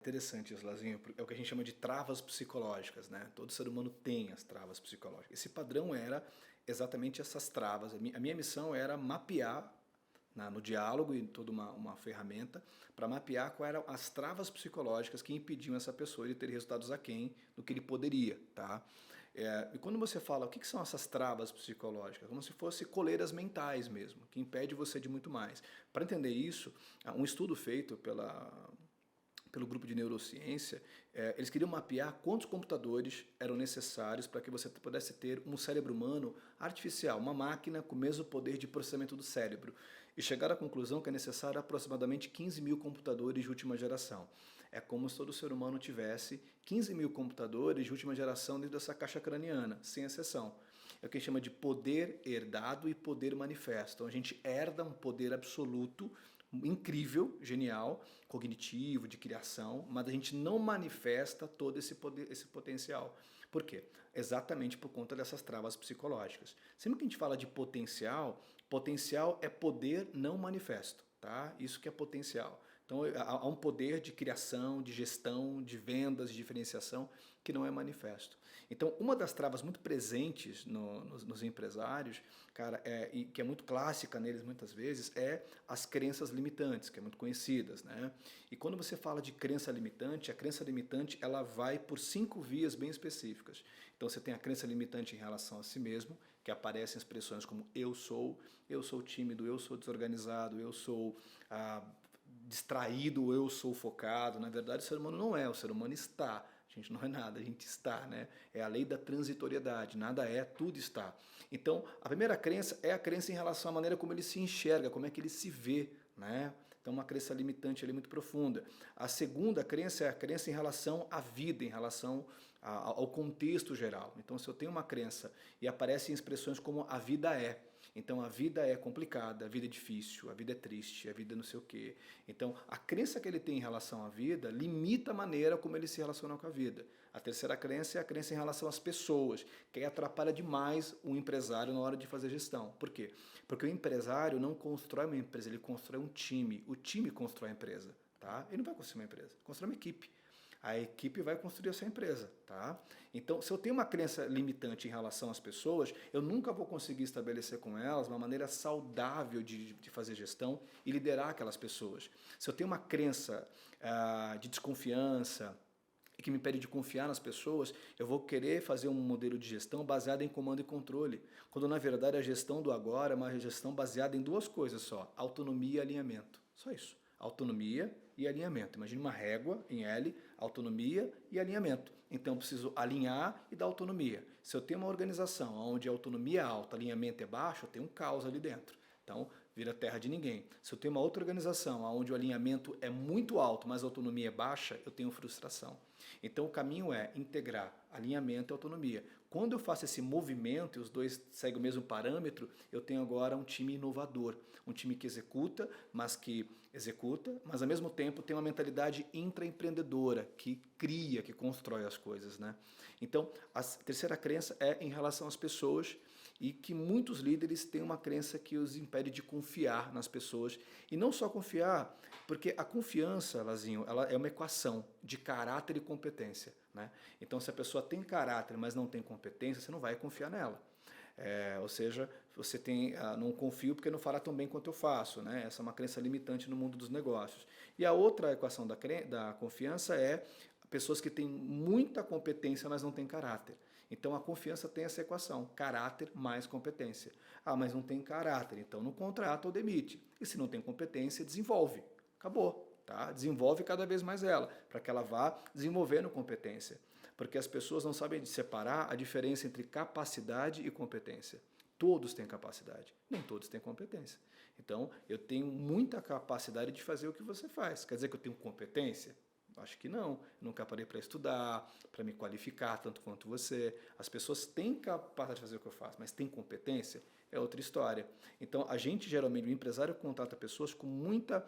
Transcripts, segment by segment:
Interessante isso, Lazinho. É o que a gente chama de travas psicológicas, né? Todo ser humano tem as travas psicológicas. Esse padrão era exatamente essas travas. A minha missão era mapear no diálogo e toda uma ferramenta para mapear quais eram as travas psicológicas que impediam essa pessoa de ter resultados aquém do que ele poderia, tá? E quando você fala o que são essas travas psicológicas, como se fossem coleiras mentais mesmo, que impede você de muito mais. Para entender isso, um estudo feito pelo grupo de neurociência, eles queriam mapear quantos computadores eram necessários para que você pudesse ter um cérebro humano artificial, uma máquina com o mesmo poder de processamento do cérebro. E chegaram à conclusão que é necessário aproximadamente 15 mil computadores de última geração. É como se todo ser humano tivesse 15 mil computadores de última geração dentro dessa caixa craniana, sem exceção. É o que a gente chama de poder herdado e poder manifesto. Então a gente herda um poder absoluto incrível, genial, cognitivo, de criação, mas a gente não manifesta todo esse poder, esse potencial. Por quê? Exatamente por conta dessas travas psicológicas. Sempre que a gente fala de potencial, potencial é poder não manifesto, tá? Isso que é potencial. Então há um poder de criação, de gestão, de vendas, de diferenciação que não é manifesto. Então uma das travas muito presentes nos empresários, cara, e que é muito clássica neles muitas vezes, é as crenças limitantes, que é muito conhecidas, né? E quando você fala de crença limitante, a crença limitante ela vai por 5 vias bem específicas. Então você tem a crença limitante em relação a si mesmo, que aparecem expressões como eu sou tímido, eu sou desorganizado, eu sou distraído, eu sou focado. Na verdade, o ser humano não é, o ser humano está. A gente não é nada, a gente está, né? É a lei da transitoriedade, nada é, tudo está. Então, a primeira crença é a crença em relação à maneira como ele se enxerga, como é que ele se vê, né? Então, uma crença limitante ali muito profunda. A segunda crença é a crença em relação à vida, em relação ao contexto geral. Então, se eu tenho uma crença e aparecem expressões como a vida é, então a vida é complicada, a vida é difícil, a vida é triste, a vida é não sei o quê. Então a crença que ele tem em relação à vida limita a maneira como ele se relaciona com a vida. A terceira crença é a crença em relação às pessoas, que aí atrapalha demais o empresário na hora de fazer gestão. Por quê? Porque o empresário não constrói uma empresa, ele constrói um time. O time constrói a empresa, tá? Ele não vai construir uma empresa, ele constrói uma equipe. A equipe vai construir essa empresa, tá? Então, se eu tenho uma crença limitante em relação às pessoas, eu nunca vou conseguir estabelecer com elas uma maneira saudável de fazer gestão e liderar aquelas pessoas. Se eu tenho uma crença de desconfiança e que me impede de confiar nas pessoas, eu vou querer fazer um modelo de gestão baseado em comando e controle, quando na verdade a gestão do agora é uma gestão baseada em duas coisas só, autonomia e alinhamento. Só isso. Autonomia e alinhamento. Imagine uma régua em L, autonomia e alinhamento. Então eu preciso alinhar e dar autonomia. Se eu tenho uma organização onde a autonomia é alta, alinhamento é baixo, eu tenho um caos ali dentro. Então vira terra de ninguém. Se eu tenho uma outra organização onde o alinhamento é muito alto, mas a autonomia é baixa, eu tenho frustração. Então o caminho é integrar alinhamento e autonomia. Quando eu faço esse movimento e os dois seguem o mesmo parâmetro, eu tenho agora um time inovador, um time que executa, mas ao mesmo tempo tem uma mentalidade intraempreendedora, que cria, que constrói as coisas, né? Então, a terceira crença é em relação às pessoas e que muitos líderes têm uma crença que os impede de confiar nas pessoas. E não só confiar, porque a confiança, Lazinho, ela é uma equação de caráter e competência, né? Então, se a pessoa tem caráter, mas não tem competência, você não vai confiar nela. Ou seja, você tem, não confio porque não fará tão bem quanto eu faço, né? Essa é uma crença limitante no mundo dos negócios. E a outra equação da confiança é pessoas que têm muita competência, mas não têm caráter. Então a confiança tem essa equação, caráter mais competência. Ah, mas não tem caráter, então não contrata ou demite. E se não tem competência, desenvolve. Acabou. Tá? Desenvolve cada vez mais ela, para que ela vá desenvolvendo competência. Porque as pessoas não sabem separar a diferença entre capacidade e competência. Todos têm capacidade, nem todos têm competência. Então, eu tenho muita capacidade de fazer o que você faz. Quer dizer que eu tenho competência? Acho que não. Eu nunca parei para estudar, para me qualificar tanto quanto você. As pessoas têm capacidade de fazer o que eu faço, mas têm competência? É outra história. Então, a gente, geralmente, o empresário contrata pessoas com muita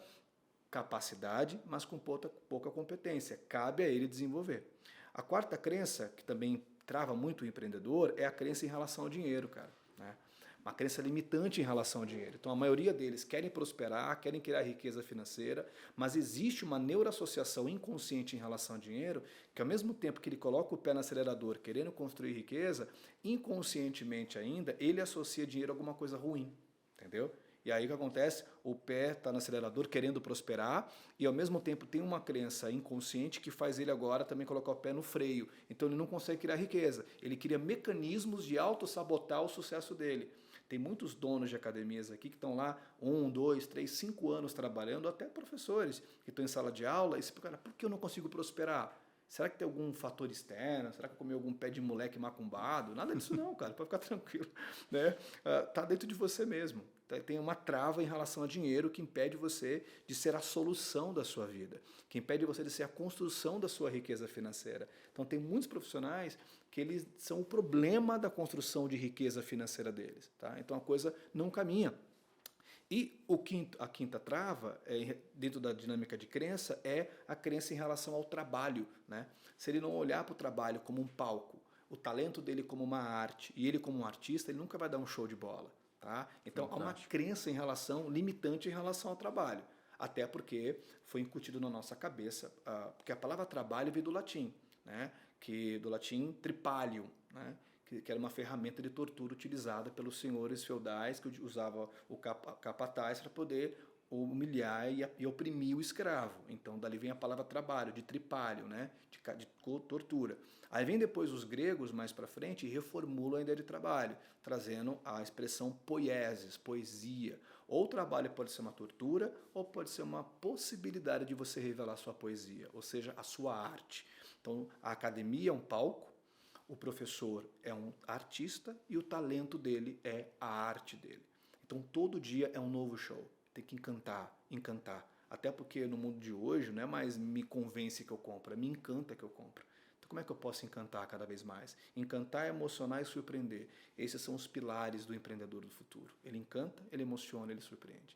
capacidade, mas com pouca competência. Cabe a ele desenvolver. A quarta crença, que também trava muito o empreendedor, é a crença em relação ao dinheiro, cara, né? uma crença limitante em relação ao dinheiro. Então a maioria deles querem prosperar, querem criar riqueza financeira, mas existe uma neuroassociação inconsciente em relação ao dinheiro, que ao mesmo tempo que ele coloca o pé no acelerador querendo construir riqueza, inconscientemente ainda, ele associa dinheiro a alguma coisa ruim, entendeu? E aí o que acontece? O pé está no acelerador querendo prosperar e ao mesmo tempo tem uma crença inconsciente que faz ele agora também colocar o pé no freio. Então ele não consegue criar riqueza. Ele cria mecanismos de autossabotar o sucesso dele. Tem muitos donos de academias aqui que estão lá 1, 2, 3, 5 anos trabalhando, até professores que estão em sala de aula e se perguntam, por que eu não consigo prosperar? Será que tem algum fator externo? Será que eu comi algum pé de moleque macumbado? Nada disso não, cara, pode ficar tranquilo. Né? Tá dentro de você mesmo. Tem uma trava em relação a dinheiro que impede você de ser a solução da sua vida, que impede você de ser a construção da sua riqueza financeira. Então tem muitos profissionais que eles são o problema da construção de riqueza financeira deles. Tá? Então a coisa não caminha. E a quinta trava, dentro da dinâmica de crença, é a crença em relação ao trabalho. Né? Se ele não olhar para o trabalho como um palco, o talento dele como uma arte, e ele como um artista, ele nunca vai dar um show de bola. Tá? Então há uma crença limitante em relação ao trabalho. Até porque foi incutido na nossa cabeça, porque a palavra trabalho veio do latim, né? Do latim tripalium, né? Que era uma ferramenta de tortura utilizada pelos senhores feudais que usavam o capataz para poder humilhar e oprimir o escravo. Então, dali vem a palavra trabalho, de tripalho, né? de tortura. Aí vem depois os gregos, mais para frente, e reformulam a ideia de trabalho, trazendo a expressão poiesis, poesia. Ou o trabalho pode ser uma tortura, ou pode ser uma possibilidade de você revelar sua poesia, ou seja, a sua arte. Então, a academia é um palco, o professor é um artista e o talento dele é a arte dele. Então todo dia é um novo show. Tem que encantar, encantar. Até porque no mundo de hoje não é mais me convence que eu compro, é me encanta que eu compro. Então como é que eu posso encantar cada vez mais? Encantar, emocionar e surpreender. Esses são os pilares do empreendedor do futuro. Ele encanta, ele emociona, ele surpreende.